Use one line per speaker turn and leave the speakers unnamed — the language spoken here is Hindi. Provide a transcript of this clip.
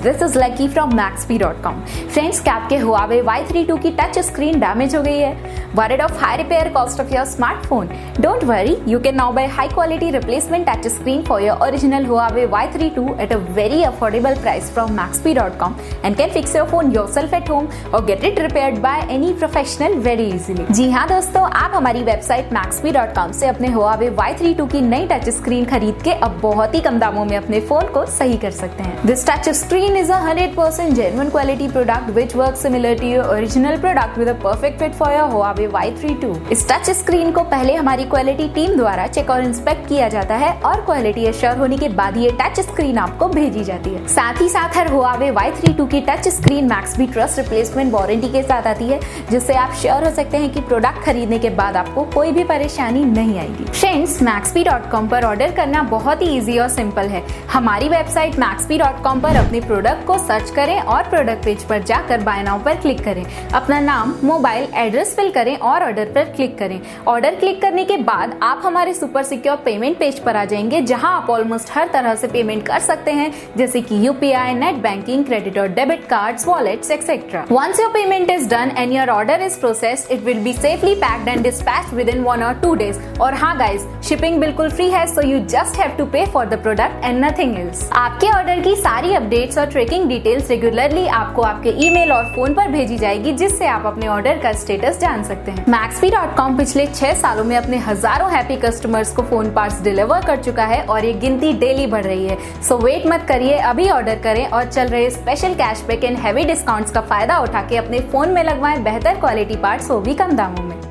this is Lucky from Maxbhi.com. Friends, क्या आपके Huawei Y32 की टच स्क्रीन डैमेज हो गई है? Worried of high repair cost of your smartphone? Don't worry, you can now buy high quality replacement touch screen for your original Huawei Y32 at a very affordable price from Maxbhi.com and can fix your phone yourself at home or get it repaired by any professional very easily. जी हाँ दोस्तों, आप हमारी वेबसाइट Maxbhi.com से अपने Huawei Y32 की नई टच स्क्रीन खरीद के अब बहुत ही कम दामों में अपने फोन को सही कर सकते हैं। This touch screen is a 100% genuine quality product which works similar to your original product with a perfect fit for your Huawei Y32. इस टच स्क्रीन को पहले हमारी क्वालिटी टीम द्वारा चेक और इंस्पेक्ट किया जाता है और क्वालिटी एश्योर होने के बाद ये टच स्क्रीन आपको भेजी जाती है। साथ ही साथ हर Huawei Y32 की touch screen Maxbhi trust replacement warranty के साथ आती है, जिससे आप श्योर हो सकते हैं कि प्रोडक्ट खरीदने के बाद आपको कोई भी परेशानी नहीं आएगी। फ्रेंड्स, Maxbhi.com पर ऑर्डर करना बहुत ही इजी और सिंपल है। हमारी वेबसाइट Maxbhi.com पर अपने प्रोडक्ट को सर्च करें और प्रोडक्ट पेज पर जाकर बाय नाउ पर क्लिक करें। अपना नाम, मोबाइल, एड्रेस फिल करें और ऑर्डर पर क्लिक करें। ऑर्डर क्लिक करने के बाद आप हमारे सुपर सिक्योर पेमेंट पेज पर आ जाएंगे, जहां आप ऑलमोस्ट हर तरह से पेमेंट कर सकते हैं, जैसे कि यूपीआई, नेट बैंकिंग, क्रेडिट और debit cards, wallets etcetera. Once your payment is done and your order is processed, it will be safely packed and dispatched within 1 or 2 days. और हाँ गाइस, शिपिंग बिल्कुल फ्री है, so you just have to pay for the product and nothing else. आपके ऑर्डर की सारी अपडेट्स और ट्रैकिंग डिटेल्स रेगुलरली आपको आपके ईमेल और फोन पर भेजी जाएगी, जिससे आप अपने ऑर्डर का स्टेटस जान सकते हैं। Maxbhi.com पिछले 6 सालों में अपने हजारों हैप्पी कस्टमर्स को फोन पार्ट्स डिलीवर कर चुका है और ये गिनती डेली बढ़ रही है। सो वेट मत करिए, अभी ऑर्डर करें और चल रहे special cashback and heavy discounts का फायदा उठा के अपने फोन में लगवाएं बेहतर क्वालिटी पार्ट्स, वो भी कम दामों में।